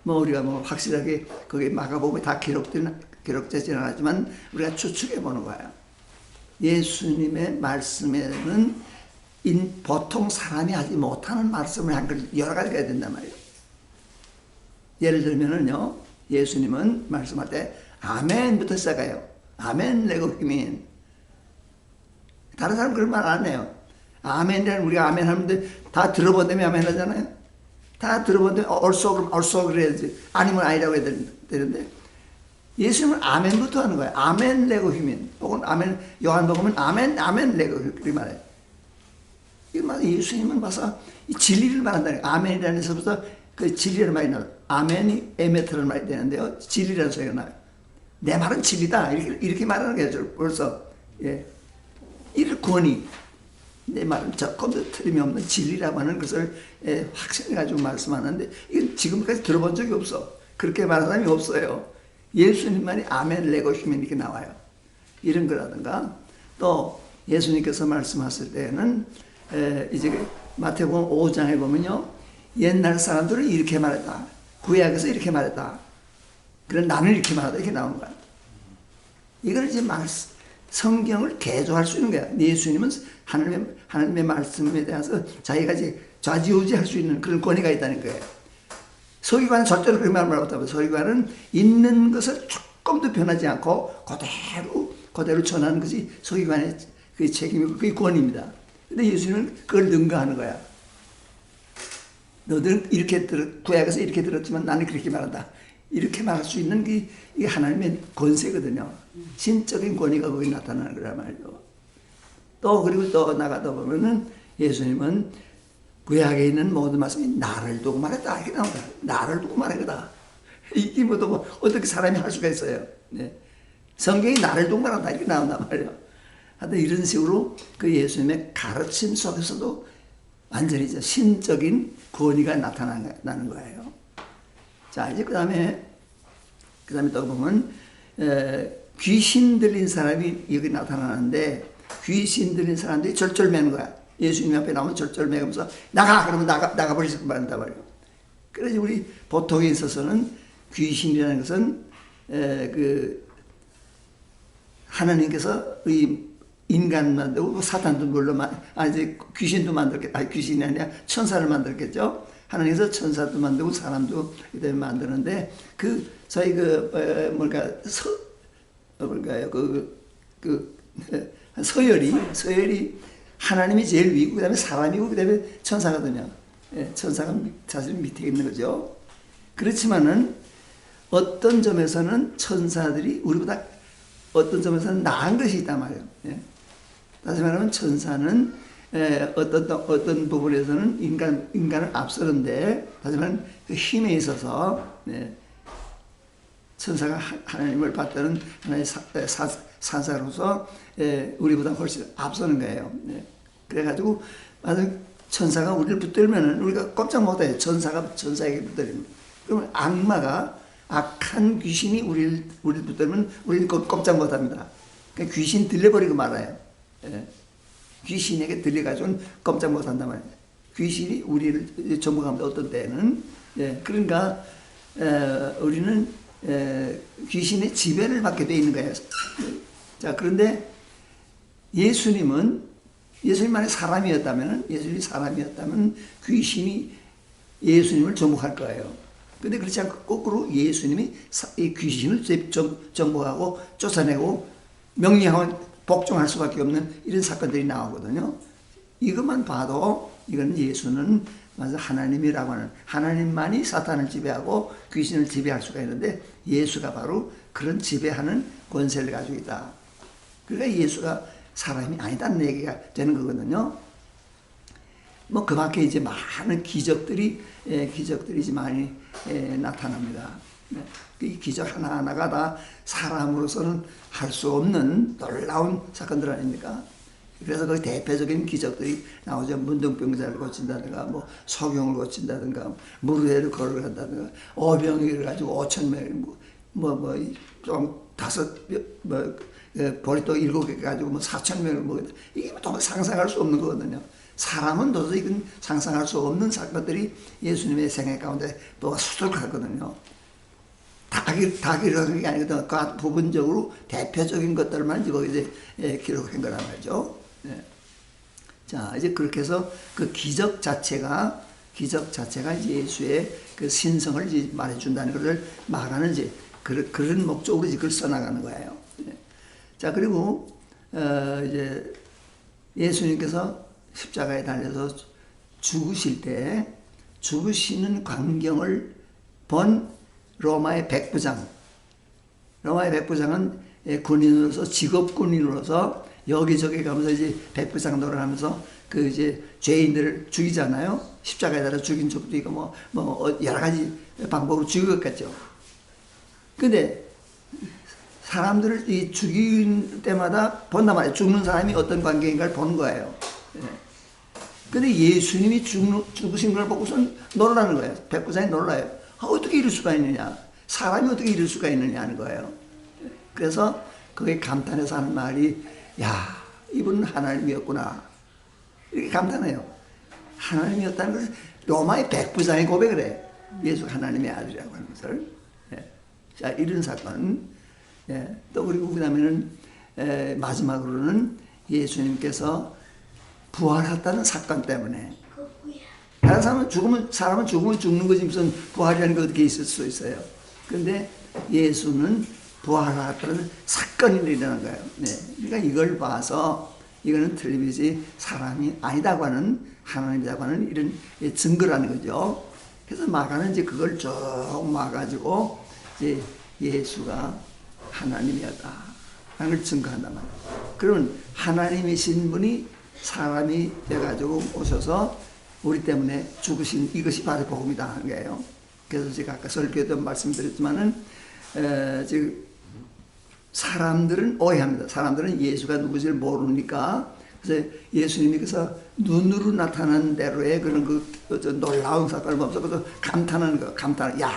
우리가 확실하게 거기 마가복음에 다 기록되지는 않았지만 우리가 추측해 보는 거예요. 예수님의 말씀에는 보통 사람이 하지 못하는 말씀을 한 걸 여러 가지가 해야 된단 말이에요. 예를 들면은요, 예수님은 말씀할 때 아멘부터 시작해요. 아멘 레고히민. 다른 사람 그런 말 안 해요. 아멘이라는 우리가 아멘 하는데 다 들어본다며 아멘 하잖아요. 다 들어본다며 얼쏘 그래야지. 아니면 아니라고 해야 되는데 예수님은 아멘부터 하는 거예요. 아멘 레고히민. 혹은 아멘, 요한복음은 아멘 레고 그렇게 말해요. 이거 말 예수님은 와서 이 진리를 말한다는 거예요. 아멘이라는 데서부터 그 진리라는 말이 나와요. 아멘이 에메트라는 말이 되는데요. 진리라는 소리가 나와요. 내 말은 진리다. 이렇게 말하는 거예요. 벌써. 예. 이를 권위. 내 말은 조금도 틀림이 없는 진리라고 하는 것을 확신해가지고 말씀하는데 이건 지금까지 들어본 적이 없어. 그렇게 말하는 사람이 없어요. 예수님만이 아멘 레고히민 이렇게 나와요. 이런 거라든가 또 예수님께서 말씀하실 때는 이제 마태복음 5장에 보면요. 옛날 사람들은 이렇게 말했다. 구약에서 이렇게 말했다. 그래 나는 이렇게 말하다. 이렇게 나오는 거야. 이걸 이제 성경을 개조할 수 있는 거야. 예수님은 하나님의 말씀에 대해서 자기가 이제 좌지우지할 수 있는 그런 권위가 있다는 거예요. 서기관은 절대로 그런 말을 못하고 서기관은 있는 것을 조금도 변하지 않고 그대로 전하는 것이 서기관의 그 책임이고 그게 권위입니다. 근데 예수님은 그걸 능가하는 거야. 너들은 구약에서 이렇게 들었지만 나는 그렇게 말한다. 이렇게 말할 수 있는 게 이게 하나님의 권세거든요. 신적인 권위가 거기 나타나는 거란 말이죠. 그리고 또 나가다 보면은 예수님은 구약에 있는 모든 말씀이 나를 두고 말했다. 이렇게 나온다. 나를 두고 말한 거다. 이게 어떻게 사람이 할 수가 있어요. 네. 성경이 나를 두고 말한다. 이렇게 나온단 말이에요. 하여튼 이런 식으로 그 예수님의 가르침 속에서도 완전히 신적인 권위가 나타나는 거예요. 자, 이제 그 다음에 또 보면, 귀신 들린 사람이 여기 나타나는데, 귀신 들린 사람들이 절절매는 거야. 예수님 앞에 나오면 절절매면서, 나가! 그러면 나가버리시고 말한단 말이에요. 그래서 우리 보통에 있어서는 귀신이라는 것은, 하나님께서 인간 만들고 사탄도 물론 이제 귀신도 귀신이 아니라 천사를 만들겠죠. 하나님께서 천사도 만들고 사람도 그때 만드는데 저희 서열이 하나님이 제일 위고 그다음에 사람이고 그다음에 천사거든요. 예, 천사가 사실 밑에 있는 거죠. 그렇지만은 어떤 점에서는 천사들이 우리보다 어떤 점에서는 나은 것이 있단 말이에요. 예. 다시 말하면 천사는 어떤 부분에서는 인간을 앞서는데, 하지만 그 힘에 있어서 천사가 하나님을 받드는 하나의 사사로서 우리보다 훨씬 앞서는 거예요. 그래가지고 천사가 우리를 붙들면은 우리가 꼼짝 못해요. 천사에게 붙들립니다. 그러면 악마가, 악한 귀신이 우리를 붙들면 우리는 꼼짝 못합니다. 그러니까 귀신 들려버리고 말아요. 귀신에게 들려가지고는 꼼짝 못한단 말이에요. 귀신이 우리를 전복합니다. 어떤 때는. 그러니까 우리는 귀신의 지배를 받게 되어 있는 거예요. 자, 그런데 예수님만이 사람이었다면 귀신이 예수님을 정복할 거예요. 근데 그렇지 않고 거꾸로 예수님이 이 귀신을 정복하고 쫓아내고 명령하면 복종할 수밖에 없는 이런 사건들이 나오거든요. 이것만 봐도 이거는 예수는 맞아 하나님이라고 하는, 하나님만이 사탄을 지배하고 귀신을 지배할 수가 있는데 예수가 바로 그런 지배하는 권세를 가지고 있다. 그러니까 예수가 사람이 아니다는 얘기가 되는 거거든요. 뭐 그 밖에 이제 많은 기적들이 이제 많이 나타납니다. 이 기적 하나하나가 다 사람으로서는 할 수 없는 놀라운 사건들 아닙니까? 그래서 그 대표적인 기적들이 나오죠. 문둥병자를 고친다든가, 뭐 소경을 고친다든가, 무리를 걸어간다든가, 오병이를 가지고 5,000명, 좀 보리또 7개 가지고 4,000명을 먹었다. 이게 또 상상할 수 없는 거거든요. 사람은 도저히 이건 상상할 수 없는 사건들이 예수님의 생애 가운데 또 수두룩하거든요. 다 기록한 게 아니거든. 그 부분적으로 대표적인 것들만 거기서 기록한 거란 말이죠. 자, 이제 그렇게 해서 그 기적 자체가 이제 예수의 그 신성을 이제 말해준다는 것을 말하는 이제 그런 목적으로 이제 그걸 써나가는 거예요. 자, 그리고 이제 예수님께서 십자가에 달려서 죽으실 때 죽으시는 광경을 본 로마의 백부장은 군인으로서, 직업 군인으로서 여기저기 가면서 이제 백부장 노릇하면서 그 이제 죄인들을 죽이잖아요. 십자가에 달아 죽인 적도 있고 뭐 여러 가지 방법으로 죽였겠죠. 근데 사람들을 이 죽인 때마다 본단 말이에요. 죽는 사람이 어떤 관계인가를 보는 거예요. 근데 예수님이 죽으신 걸 보고선 놀라는 거예요. 백부장이 놀라요. 어떻게 이럴 수가 있느냐. 사람이 어떻게 이럴 수가 있느냐 하는 거예요. 그래서 그게 감탄해서 하는 말이, 야, 이분은 하나님이었구나. 이렇게 감탄해요. 하나님이었다는 것을 로마의 백부장이 고백을 해. 예수가 하나님의 아들이라고 하는 것을. 자, 이런 사건. 또 그리고 그 다음에는 마지막으로는 예수님께서 부활했다는 사건 때문에. 다른 사람은 죽으면 죽는 거지 무슨 부활이라는 게 어떻게 있을 수 있어요. 그런데 예수는 부활했다는 사건이 일어나는 거예요. 그러니까 이걸 봐서 이거는 틀림없이 사람이 아니다고 하는, 하나님이라고 하는 이런 증거라는 거죠. 그래서 마가는 이제 그걸 쭉 막아가지고 이제 예수가 하나님이었다 하는 걸 증거한단 말이에요. 그러면 하나님이신 분이 사람이 돼가지고 오셔서 우리 때문에 죽으신 이것이 바로 복음이다 하는 거예요. 그래서 제가 아까 설교에도 말씀드렸지만은 지금 사람들은 오해합니다. 사람들은 예수가 누구지를 모르니까. 그래서 예수님이 그래서 눈으로 나타난 대로의 그런 그 놀라운 사건을 보면서 그래서 감탄하는 거, 야,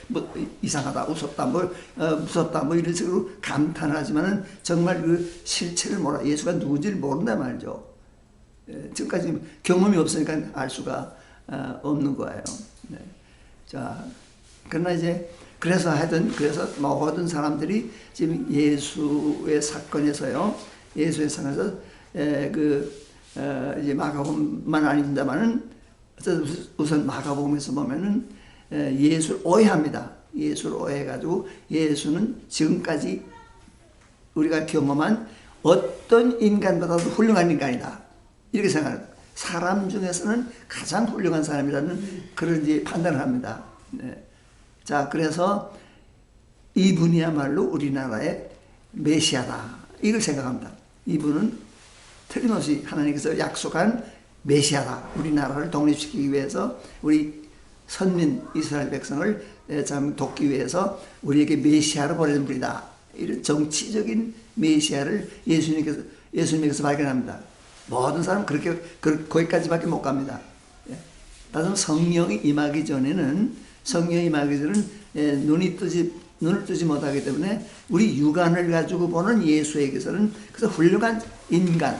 뭐 이상하다, 무섭다, 무섭다, 이런 식으로 감탄을 하지만은 정말 그 실체를 몰라. 예수가 누구지를 모른단 말이죠. 지금까지 경험이 없으니까 알 수가 없는 거예요. 자, 그러나 이제 그래서 모든 사람들이 지금 예수의 사건에서 이제 마가복음만 아닙니다만은 우선 마가복음에서 보면은 예수를 오해합니다. 예수를 오해해가지고 예수는 지금까지 우리가 경험한 어떤 인간보다도 훌륭한 인간이다. 이렇게 생각합니다. 사람 중에서는 가장 훌륭한 사람이라는 그런 이제 판단을 합니다. 자, 그래서 이분이야말로 우리나라의 메시아다. 이걸 생각합니다. 이분은 틀림없이 하나님께서 약속한 메시아다. 우리나라를 독립시키기 위해서 우리 선민 이스라엘 백성을 참 돕기 위해서 우리에게 메시아를 보내는 분이다. 이런 정치적인 메시아를 예수님께서 발견합니다. 모든 사람은 그렇게 거기까지밖에 못 갑니다. 다만 성령이 임하기 전에는 눈을 뜨지 못하기 때문에 우리 육안을 가지고 보는 예수에게서는 그래서 훌륭한 인간만을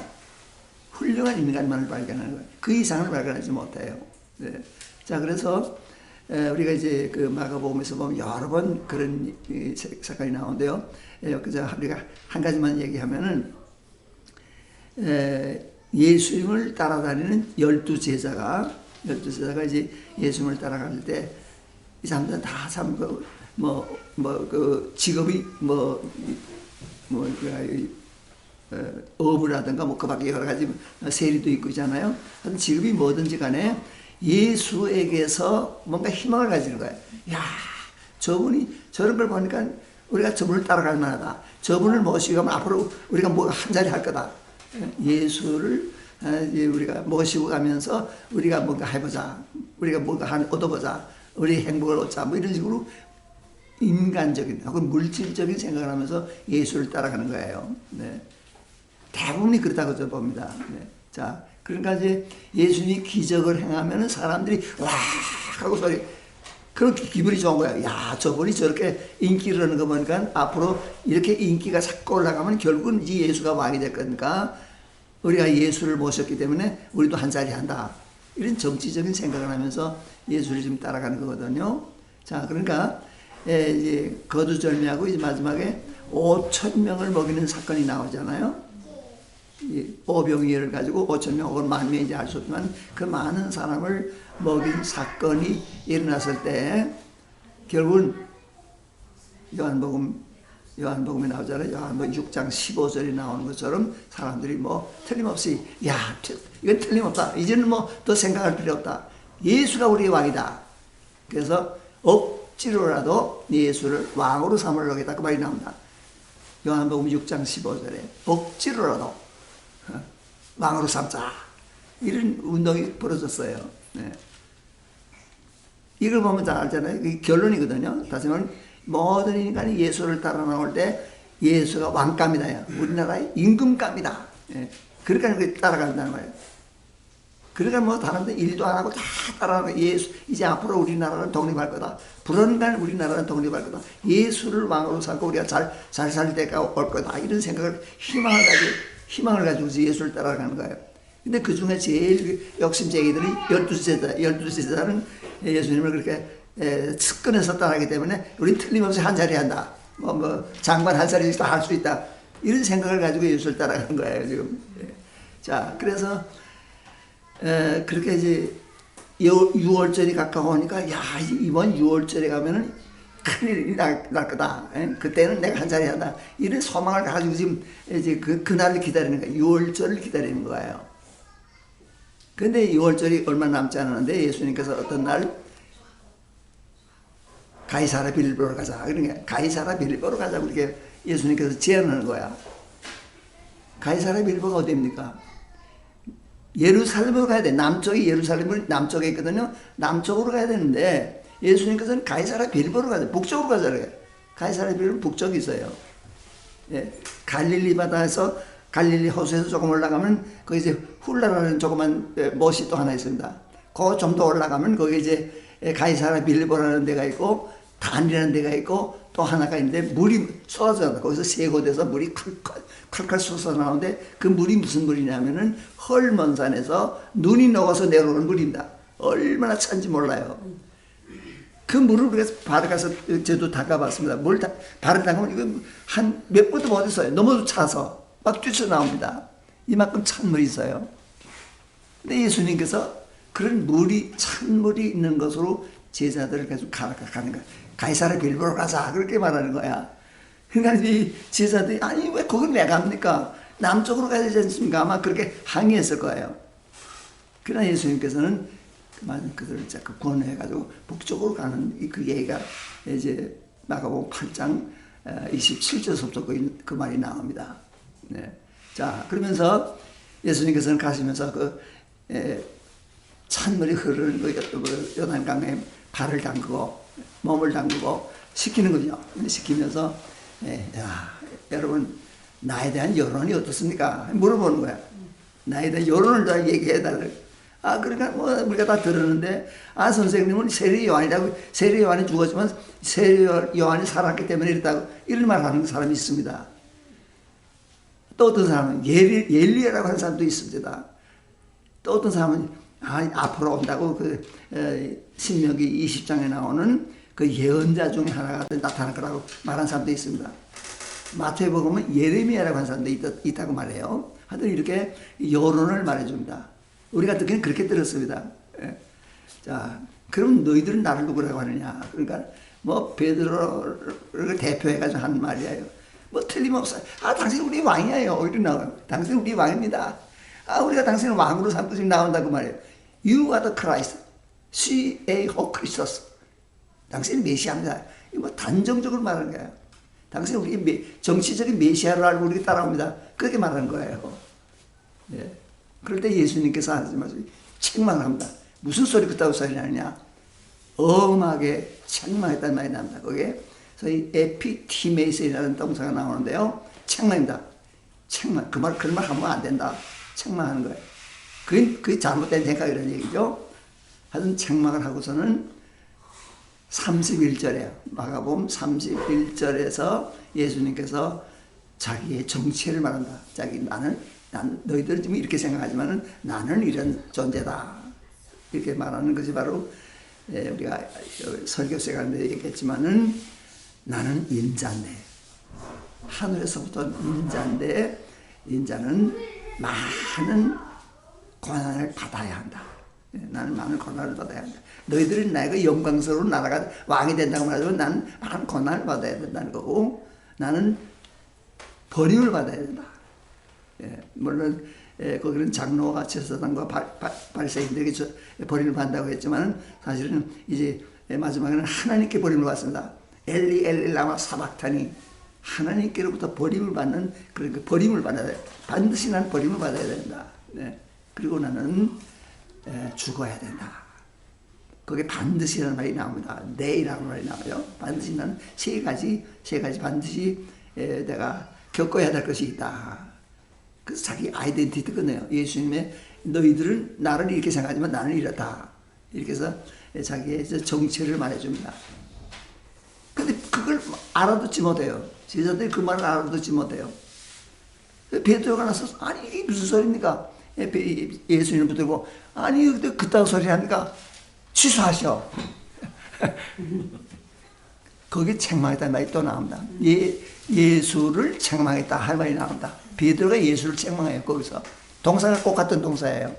발견하는 거예요. 그 이상을 발견하지 못해요. 네. 자, 그래서 우리가 이제 그 마가복음에서 보면 여러 번 그런 사건이 나오는데요. 그저 우리가 한 가지만 얘기하면은 예수님을 따라다니는 12제자가 이제 예수님을 따라갈 때 이 사람들은 다 참 그 직업이 어부라든가 그 밖에 여러 가지 세리도 있고 있잖아요. 직업이 뭐든지 간에 예수에게서 뭔가 희망을 가지는 거예요. 야, 저분이 저런 걸 보니까 우리가 저분을 따라갈 만하다. 저분을 모시고 가면 앞으로 우리가 뭐 한 자리 할 거다. 예수를 우리가 모시고 가면서 우리가 뭔가 해보자. 우리가 뭔가 얻어보자. 우리 행복을 얻자. 뭐 이런 식으로 인간적인 혹은 물질적인 생각을 하면서 예수를 따라가는 거예요. 네. 대부분이 그렇다고 저는 봅니다. 네. 자, 그러니까 이제 예수님이 기적을 행하면 사람들이 와 하고 소리, 그렇게 기분이 좋은 거야. 야, 저분이 저렇게 인기를 하는 거 보니까 앞으로 이렇게 인기가 자꾸 올라가면 결국은 이 예수가 왕이 될 거니까 우리가 예수를 모셨기 때문에 우리도 한 자리 한다. 이런 정치적인 생각을 하면서 예수를 지금 따라가는 거거든요. 자, 그러니까 이제 거두절미하고 이제 마지막에 5,000명을 먹이는 사건이 나오잖아요. 오병이어를 가지고 5,000명 혹은 10,000명인지 알 수 없지만 그 많은 사람을 먹인 사건이 일어났을 때 결국은 요한복음에 나오잖아요. 요한복음 6장 15절이 나오는 것처럼 사람들이 뭐 틀림없이 야, 이건 틀림없다. 이제는 뭐 더 생각할 필요 없다. 예수가 우리의 왕이다. 그래서 억지로라도 예수를 왕으로 삼으려고 했다. 그 말이 나옵니다. 요한복음 6장 15절에 억지로라도 왕으로 삼자. 이런 운동이 벌어졌어요. 네. 이걸 보면 잘 알잖아요. 이게 결론이거든요. 다시 말하면 모든 인간이 예수를 따라 나올 때 예수가 왕감이다. 우리나라의 임금감이다. 예. 그러니까 따라간다는 거예요. 그러니까 뭐 다른 데 일도 안 하고 다 따라가는 거예요. 예수, 이제 앞으로 우리나라는 독립할 거다. 불언간 우리나라는 독립할 거다. 예수를 왕으로 삼고 우리가 잘 살 때가 올 거다. 이런 생각을 희망을 가지고 예수를 따라가는 거예요. 근데 그 중에 제일 욕심쟁이들이 12제자는 예수님을 그렇게 측근해서 따라하기 때문에 우리 틀림없이 한 자리 한다. 장관 한 자리씩 다 할 수 있다. 이런 생각을 가지고 예수를 따라가는 거예요, 지금. 자, 그래서, 그렇게 이제 6월절이 가까우니까, 야, 이번 6월절에 가면은 큰일이 날 거다. 그때는 내가 한 자리 한다. 이런 소망을 가지고 지금 이제 그날을 기다리는 거예요. 6월절을 기다리는 거예요. 근데 6월절이 얼마 남지 않았는데 예수님께서 어떤 날 가이사랴 빌보로 가자. 그러니까 가이사랴 빌보로 가자고 이렇게 예수님께서 제안하는 거야. 가이사랴 빌보가 어디입니까? 예루살렘으로 가야 돼. 남쪽이 예루살렘은 남쪽에 있거든요. 남쪽으로 가야 되는데 예수님께서는 가이사랴 빌보로 가자. 북쪽으로 가자 그래요. 가이사랴 빌보는 북쪽에 있어요. 예. 갈릴리 바다에서 갈릴리 호수에서 조금 올라가면 거기 이제 훌라라는 조그만 못이 또 하나 있습니다. 그 좀 더 올라가면 거기 이제 가이사랴 빌보라는 데가 있고 단이라는 데가 있고 또 하나가 있는데 물이 쏟아져 나온다. 거기서 세 곳에서 물이 칼칼 쏟아져 나오는데 그 물이 무슨 물이냐면은 헐몬산에서 눈이 녹아서 내려오는 물입니다. 얼마나 찬지 몰라요. 그 물을 우리가 바로 가서 저도 닦아봤습니다. 바로 닦으면 이거 한 몇 번도 못 했어요. 너무 차서 막 뛰쳐나옵니다. 이만큼 찬 물이 있어요. 근데 예수님께서 그런 찬물이 있는 것으로 제자들을 계속 가는 거야. 가이사랴 빌보로 가자. 그렇게 말하는 거야. 그러니까 이 제자들이 아니 왜 거길 왜 갑니까? 남쪽으로 가야 되지 않습니까? 아마 그렇게 항의했을 거예요. 그러나 예수님께서는 그들을 자꾸 권해가지고 북쪽으로 가는 그 얘기가 이제 마가복음 8장 27절부터 그 말이 나옵니다. 네. 자, 그러면서 예수님께서는 가시면서 찬물이 흐르는 요단강에 발을 담그고 몸을 담그고 시키는 거죠. 시키면서 야, 여러분 나에 대한 여론이 어떻습니까? 물어보는 거야. 나에 대한 여론을 다 얘기해달라고. 그러니까 뭐 우리가 다 들었는데 선생님은 세례 요한이라고, 세례 요한이 죽었지만 세례 요한이 살았기 때문에 이랬다고 이런 말 하는 사람이 있습니다. 또 어떤 사람은 엘리야라고 하는 사람도 있습니다. 또 어떤 사람은 앞으로 온다고 신명기 20장에 나오는 그 예언자 중에 하나가 나타날 거라고 말한 사람도 있습니다. 마태복음은 예레미야라고 하는 사람도 있다고 말해요. 하여튼 이렇게 여론을 말해줍니다. 우리가 듣기는 그렇게 들었습니다. 자, 그럼 너희들은 나를 누구라고 하느냐? 그러니까 뭐 베드로를 대표해가지고 한 말이에요. 뭐 틀림없어요. 당신 우리 왕이에요. 이렇게 나와요. 당신 우리 왕입니다. 우리가 당신을 왕으로 삼고 지금 나온다고 말해요. You are the Christ. C.A.O. Christus. 당신은 메시아입니다. 이거 뭐 단정적으로 말하는 거예요. 당신은 우리 정치적인 메시아로 알고 우리가 따라옵니다. 그렇게 말하는 거예요. 네. 그럴 때 예수님께서 하지 마시고 책망을 합니다. 무슨 소리 그따구 소리 하느냐? 엄하게 책망했다는 말이 납니다. 거기에 저희 에피티메이스라는 동사가 나오는데요. 책망입니다. 책망. 그런 말 하면 안 된다. 책망하는 거예요. 그게 잘못된 생각이라는 얘기죠. 하여튼 책망을 하고서는 31절에 마가복음 31절에서 예수님께서 자기의 정체를 말한다. 나는 너희들은 지금 이렇게 생각하지만은 나는 이런 존재다. 이렇게 말하는 것이 바로 우리가 설교 시간에 얘기했지만은 나는 인자인데 하늘에서부터 인자인데 인자는 많은 고난을 받아야 한다. 나는 많은 고난을 받아야 한다. 너희들은 나에게 영광스러운 나라가 왕이 된다고 말하지만 나는 많은 고난을 받아야 된다는 거고 나는 버림을 받아야 된다. 물론 거기는 장로와 제사장과 바리새인들에게 버림을 받는다고 했지만 사실은 이제 마지막에는 하나님께 버림을 받습니다. 엘리 엘리 라마 사박타니 하나님께로부터 버림을 받는 그러니까 버림을 받아야 돼. 반드시 난 버림을 받아야 된다. 그리고 나는 죽어야 된다. 거기에 반드시라는 말이 나옵니다. 내이라는 말이 나와요. 반드시 난 세 가지 반드시 내가 겪어야 될 것이 있다. 그래서 자기 아이덴티티 끝내요. 예수님의 너희들은 나를 이렇게 생각하지만 나는 이렇다. 이렇게 해서 자기의 정체를 말해줍니다. 근데 그걸 알아듣지 못해요. 제자들이 그 말을 알아듣지 못해요. 베드로가 나서 아니 이게 무슨 소리입니까? 예수님을 붙들고 아니 그따구 소리 하니까 취소하셔. 거기 책망했다는 말이 또 나옵니다. 예수를 책망했다 할 말이 나옵니다. 베드로가 예수를 책망해요. 거기서 동사가 꼭 같은 동사예요.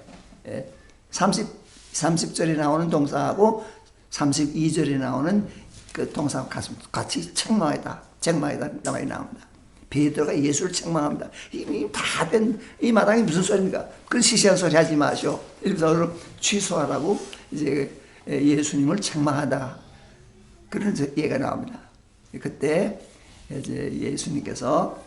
30절에 나오는 동사하고 32절에 나오는 그 동사하고 같이 책망했다 말이 나옵니다. 베드로가 예수를 책망합니다. 이미 다 된 이 마당이 무슨 소리입니까? 그런 시시한 소리 하지 마시오. 이러면서 취소하라고 이제 예수님을 책망하다. 그런 얘기가 나옵니다. 그때 이제 예수님께서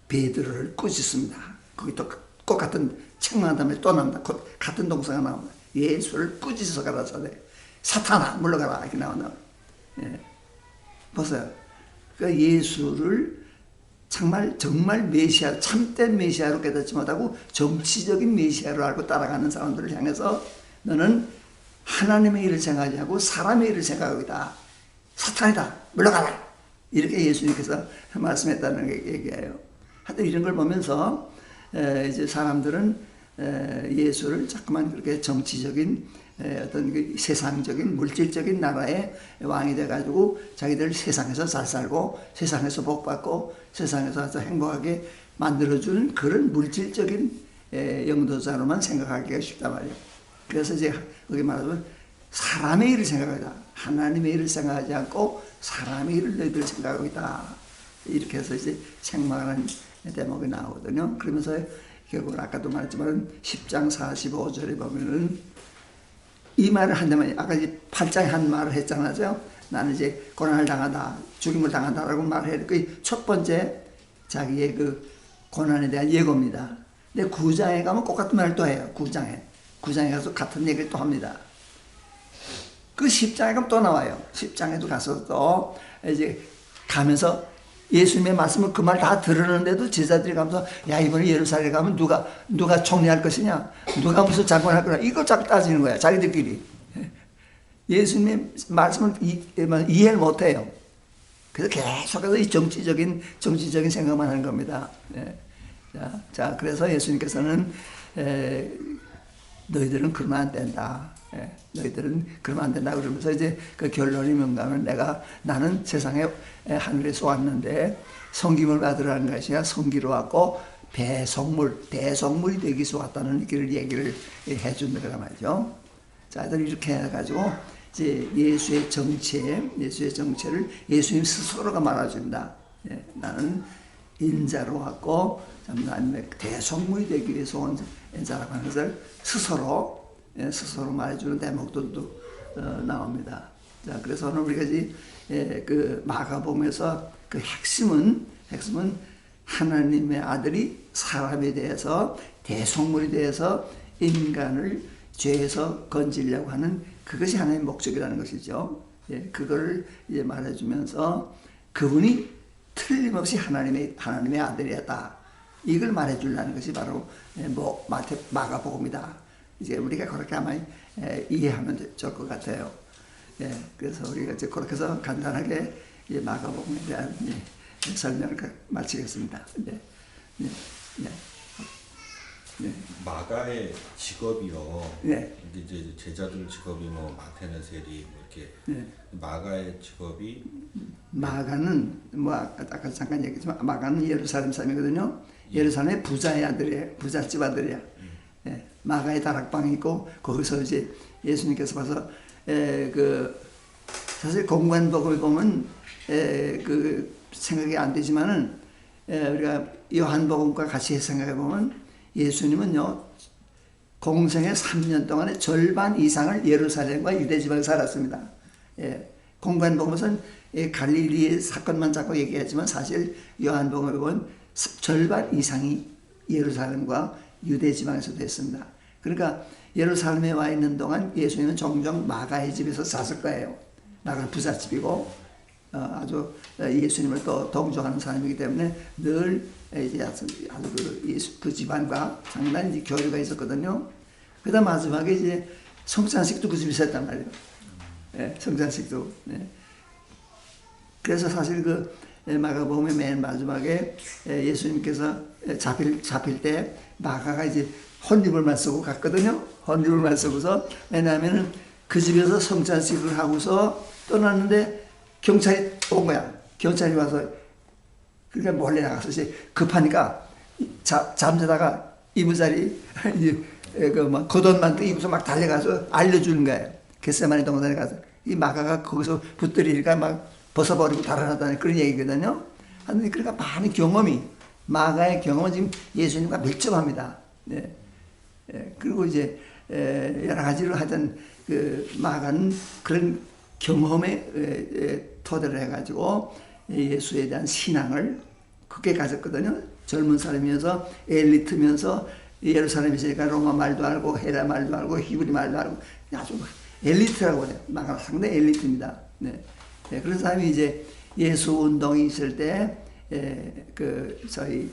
베드로를 꾸짖습니다. 거기 또 똑같은 책망한 다음에 또 나옵니다. 같은 동사가 나옵니다. 예수를 꾸짖어서 가라사대 사탄아 물러가라 이렇게 나온다. 보세요. 그 예수를 정말 메시아, 참된 메시아로 깨닫지 못하고 정치적인 메시아로 알고 따라가는 사람들을 향해서 너는 하나님의 일을 생각하지 않고 사람의 일을 생각하고 있다. 사탄이다. 물러가라. 이렇게 예수님께서 말씀했다는 얘기예요. 하여튼 이런 걸 보면서 이제 사람들은 예수를 자꾸만 그렇게 정치적인 어떤 그 세상적인 물질적인 나라의 왕이 돼가지고 자기들 세상에서 잘 살고 세상에서 복 받고 세상에서 행복하게 만들어주는 그런 물질적인 영도자로만 생각하기가 쉽단 말이에요. 그래서 이제 거기 말하면 사람의 일을 생각하다. 하나님의 일을 생각하지 않고 사람의 일을 너희들 생각하고 있다. 이렇게 해서 이제 책망하는 대목이 나오거든요. 그러면서 결국 아까도 말했지만 10장 45절에 보면은 이 말을 한다면 아까 이제 8장에 한 말을 했잖아요. 나는 이제 고난을 당하다, 죽임을 당한다라고 말을 했고 첫 번째 자기의 그 고난에 대한 예고입니다. 근데 9장에 가면 똑같은 말을 또 해요. 9장에 가서 같은 얘기를 또 합니다. 그 10장에 가면 또 나와요. 10장에도 가서 또 이제 가면서 예수님의 말씀을 그 말 다 들었는데도 제자들이 가면서 야 이번에 예루살렘에 가면 누가 총리할 것이냐, 누가 무슨 장관할 거냐, 이걸 자꾸 따지는 거야. 자기들끼리 예수님의 말씀을 이해를 못해요. 그래서 계속해서 이 정치적인 생각만 하는 겁니다. 네. 자, 그래서 예수님께서는 너희들은 그러면 안 된다. 너희들은 그러면 안 된다. 그러면서 이제 그 결론이 뭔가 하면 나는 세상에 하늘에서 왔는데 섬김을 받으라는 것이 아니라 섬기러 왔고 대속물이 되기 위해서 왔다는 얘기를 해준다고 말이죠. 자, 이렇게 해가지고 이제 예수의 정체를 예수님 스스로가 말해준다. 나는 인자로 왔고 하나님의 대속물이 되기 위해서 온 자라고 하는 것을 스스로 말해주는 대목들도 나옵니다. 자, 그래서 오늘 우리가 그 마가복음에서 그 핵심은 하나님의 아들이 사람에 대해서 대속물이 대해서 인간을 죄에서 건지려고 하는 그것이 하나님의 목적이라는 것이죠. 그걸 이제 말해주면서 그분이 틀림없이 하나님의 아들이었다. 이걸 말해주려는 것이 바로 마가복음이다. 이제 우리가 그렇게 아마 이해하면 될 것 같아요. 그래서 우리가 이제 그렇게 해서 간단하게 마가복음에 대한 설명을 마치겠습니다. 마가의 직업이요. 네. 이제 제자들 직업이 뭐 마태나 세리 이렇게. 마가의 직업이 마가는 아까 잠깐 얘기했지만 마가는 예루살렘 사람이거든요. 예루살렘의 부자의 아들이에요. 부잣집 아들이야. 마가의 다락방이 있고 거기서 이제 예수님께서 봐서 사실 공관복음을 보면 그 생각이 안 되지만은 우리가 요한복음과 같이 생각해 보면 예수님은요 공생의 3년 동안의 절반 이상을 예루살렘과 유대 지방에 살았습니다. 공관복음에서는 갈릴리의 사건만 자꾸 얘기하지만 사실 요한복음을 보면 절반 이상이 예루살렘과 유대 지방에서 됐습니다. 그러니까 예루살렘에 와 있는 동안 예수님은 종종 마가의 집에서 잤을 거예요. 마가는 부잣집이고 아주 예수님을 또 동정하는 사람이기 때문에 늘 이제 아주 그 집안과 상당히 교류가 있었거든요. 그다음 마지막에 이제 성찬식도 그 집에서 했단 말이에요. 성찬식도. 그래서 사실 그 마가복음의 맨 마지막에 예수님께서 잡힐 때 마가가 이제 혼입을만 쓰고 갔거든요. 혼입을만 쓰고서 왜냐하면은 그 집에서 성찬식을 하고서 떠났는데 경찰이 온 거야. 경찰이 와서 그러니까 몰래 나가서 이제 급하니까 잠자다가 이부자리 그 겉옷만 입고서 막 달려가서 알려주는 거예요. 겟세마네 동산에 가서 이 마가가 거기서 붙들이니까 막 벗어버리고 달아나다는 그런 얘기거든요. 하는데 그러니까 많은 경험이 마가의 경험은 지금 예수님과 밀접합니다. 그리고 이제 여러 가지로 하여튼 그 마가는 그런 경험에 토대로 해가지고 예수에 대한 신앙을 크게 가졌거든요. 젊은 사람이면서 엘리트면서 예루살렘이니까 로마 말도 알고 헤라 말도 알고 히브리 말도 알고 아주 엘리트라고 해요. 마가는 상당히 엘리트입니다. 그런 사람이 이제 예수 운동이 있을 때 저희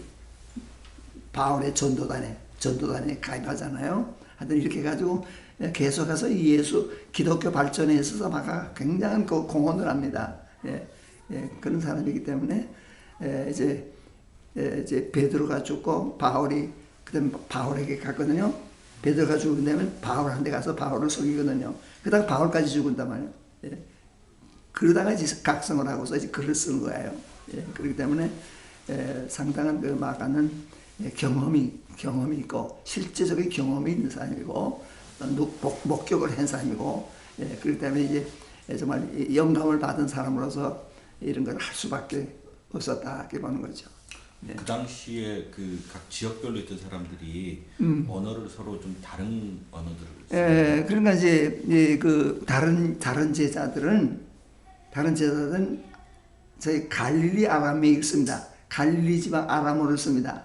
바울의 전도단에 가입하잖아요. 하여튼 이렇게 해가지고 계속해서 예수 기독교 발전에 있어서 마가 굉장한 그 공헌을 합니다. 그런 사람이기 때문에 이제 베드로가 죽고 바울이 그다음 바울에게 갔거든요. 베드로가 죽은 다음에 바울한테 가서 바울을 속이거든요. 그다가 바울까지 죽은단 말이에요. 그러다가 이제 각성을 하고서 이제 글을 쓰는 거예요. 그렇기 때문에 상당한 그 마가는 경험이 있고 실제적인 경험이 있는 사람이고 목격을 한 사람이고 그렇기 때문에 이제 정말 영감을 받은 사람으로서 이런 걸 할 수밖에 없었다 이렇게 보는 거죠. 그 당시에 그 각 지역별로 있던 사람들이 언어를 서로 좀 다른 언어들을 그러니까 이제 그 다른 제자들은 저희 갈릴리 아람에 읽습니다. 갈릴리 지방 아람어를 씁니다.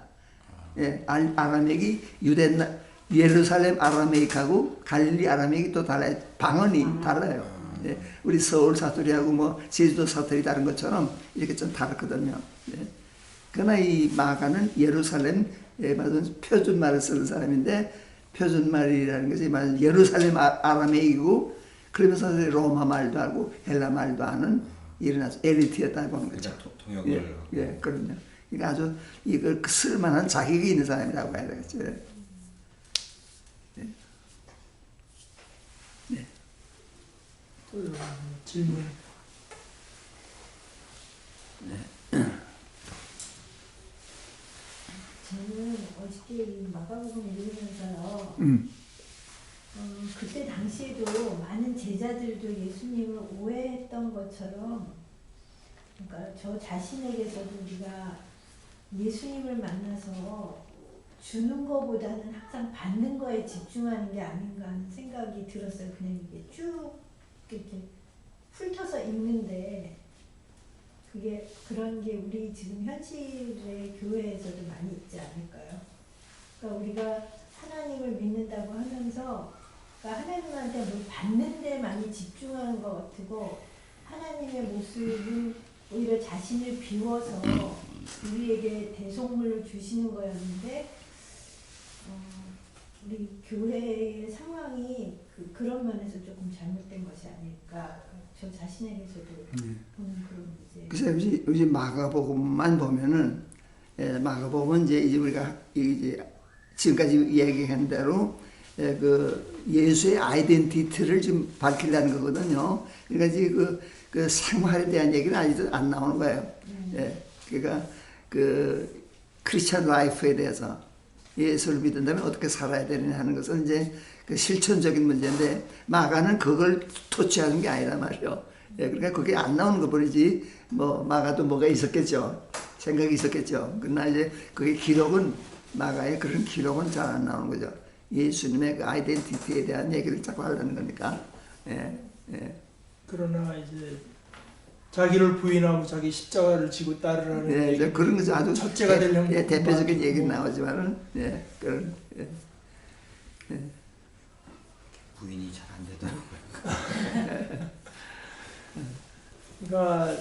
예, 아라메기 예루살렘 아라메이크하고 갈릴리 아라메이크 또 달라요. 방언이 달라요. 예, 우리 서울 사투리하고 뭐 제주도 사투리 다른 것처럼 이렇게 좀 다르거든요. 예. 그러나 이 마가는 예루살렘 맞은 표준말을 쓰는 사람인데 표준말이라는 것이 맞은 예루살렘 아라메이고 그러면서 로마 말도 하고 헬라 말도 하는 이런 아주 엘리트였다고 하는 거죠. 통역을 예, 예, 그럼요. 그러니까 아주 이걸 쓸만한 자격이 있는 사람이라고 해야 되겠죠. 예. 네. 또 질문. 저는 어저께 이 마가복음 읽으면서요. 그때 당시에도 많은 제자들도 예수님을 오해했던 것처럼, 그러니까 저 자신에게서도 우리가 예수님을 만나서 주는 것보다는 항상 받는 거에 집중하는 게 아닌가 하는 생각이 들었어요. 그냥 이게 쭉 이렇게 훑어서 읽는데 그게 그런 게 우리 지금 현실의 교회에서도 많이 있지 않을까요? 그러니까 우리가 하나님을 믿는다고 하면서 그러니까 하나님한테 뭘 받는 데 많이 집중하는 것 같고 하나님의 모습은 오히려 자신을 비워서 우리에게 대속물을 주시는 거였는데 우리 교회의 상황이 그런 면에서 조금 잘못된 것이 아닐까. 저 자신에게서도 보는 그런 문제. 그래서 우리 마가복음만 보면은 마가복음은 이제 우리가 이제 지금까지 얘기한 대로 그 예수의 아이덴티티를 지금 밝히려는 거거든요. 그러니까 지금 그 생활에 대한 얘기는 아직도 안 나오는 거예요. 예, 그러니까 그 크리스천 라이프에 대해서 예수를 믿는다면 어떻게 살아야 되느냐 하는 것은 이제 그 실천적인 문제인데 마가는 그걸 토치하는 게 아니란 말이에요. 예, 그러니까 그게 안 나오는 거 버리지 뭐 마가도 뭐가 있었겠죠. 생각이 있었겠죠. 그러나 이제 그게 기록은 마가의 그런 기록은 잘 안 나오는 거죠. 예수님의 그 아이덴티티에 대한 얘기를 자꾸 하려는 거니까. 예, 예. 그러나 이제 자기를 부인하고 자기 십자가를 지고 따르라는 예, 이제 그런 것이 아주 첫째가 되려면 대표적인 얘기는 나오지만은 예, 그런 예. 부인이 잘 안 되더라고요. 그러니까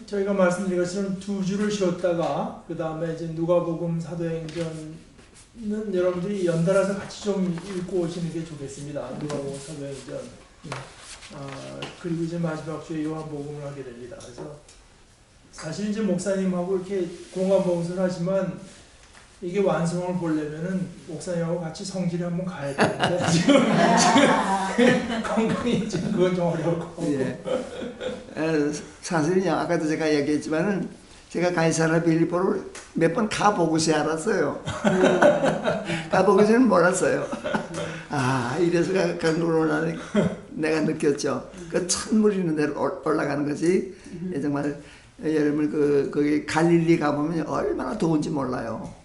저희가 말씀드린 것처럼 두 줄을 쉬었다가 그 다음에 이제 누가복음 사도행전은 여러분들이 연달아서 같이 좀 읽고 오시는 게 좋겠습니다. 누가복음 사도행전. 그리고 이제 마지막 주에 요한복음을 하게 됩니다. 그래서 사실 이제 목사님하고 이렇게 공감봉선을 하지만 이게 완성을 보려면은 목사님하고 같이 성질에 한번 가야 되는데 지금 건강이 지금 그건 좀 어려웠고. 예. 사실은요, 아까도 제가 얘기했지만은 제가 가이사라 빌립보를 몇 번 가보고서 알았어요. 가보고서는 몰랐어요. 아, 이래서 간구로나 내가 느꼈죠. 그 찬물 있는 데로 올라가는 것이 정말 여러분 거기 갈릴리 가보면 얼마나 더운지 몰라요.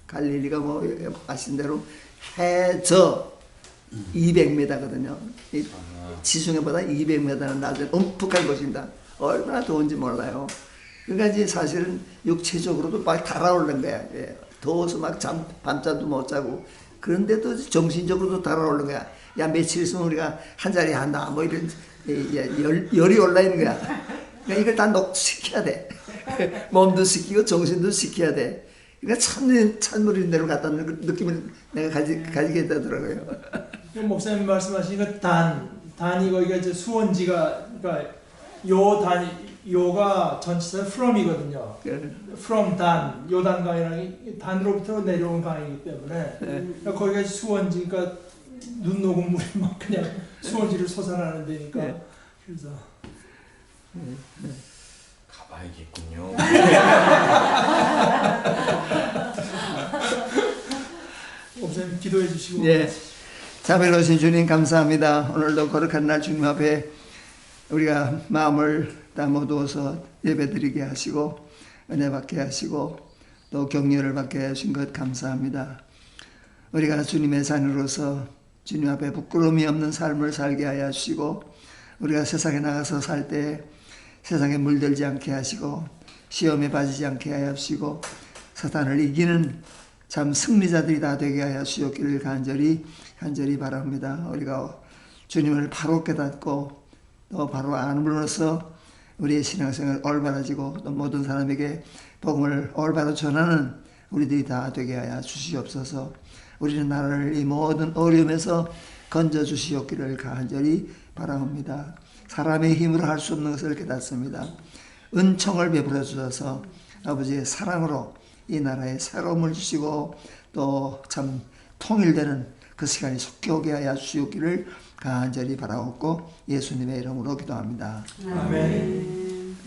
갈릴리가 뭐 아신 대로 해저 200m거든요. 지중해보다 200m는 낮은 엄폭한 곳입니다. 얼마나 더운지 몰라요. 그러니까 이제 사실은 육체적으로도 막 달아오르는 거야. 예. 더워서 막 밤잠도 못 자고. 그런데도 정신적으로도 달아오르는 거야. 야, 며칠 있으면 우리가 한 자리 한다. 뭐 이런 열이 올라 있는 거야. 그러니까 이걸 다 녹시켜야 돼. 몸도 식히고 정신도 식혀야 돼. 그러니까 찬물 있는 데로 갔다 는 느낌을 내가 가지게 되더라고요. 목사님 말씀하시니까 단이 거기가 이제 수원지가 그러니까 요가 전치사 from이거든요. from 단, 요단강이라는 단으로부터 내려온 강이기 때문에 그러니까 거기가 수원지니까 눈 녹은 물이 막 그냥 수원지를 솟아나는 데니까 그래서 가봐야겠군요. 목사님 기도해 주시고. 예. 자비로우신 주님 감사합니다. 오늘도 거룩한 날 주님 앞에 우리가 마음을 담아두어서 예배드리게 하시고 은혜 받게 하시고 또 격려를 받게 하신 것 감사합니다. 우리가 주님의 자녀로서 주님 앞에 부끄러움이 없는 삶을 살게 하여 주시고 우리가 세상에 나가서 살 때 세상에 물들지 않게 하시고 시험에 빠지지 않게 하여 주시고 사탄을 이기는 참 승리자들이 다 되게 하여 주옵기를 간절히 바랍니다. 우리가 주님을 바로 깨닫고 또 바로 안으로서 우리의 신앙생활 올바라지고 또 모든 사람에게 복음을 올바로 전하는 우리들이 다 되게 하여 주시옵소서. 우리는 나라를 이 모든 어려움에서 건져 주시옵기를 간절히 바랍니다. 사람의 힘으로 할 수 없는 것을 깨닫습니다. 은총을 베풀어 주셔서 아버지의 사랑으로 이 나라에 새로움을 주시고 또 참 통일되는 그 시간이 속히 오게 하여 주시옵기를 간절히 바라옵고 예수님의 이름으로 기도합니다. 아멘.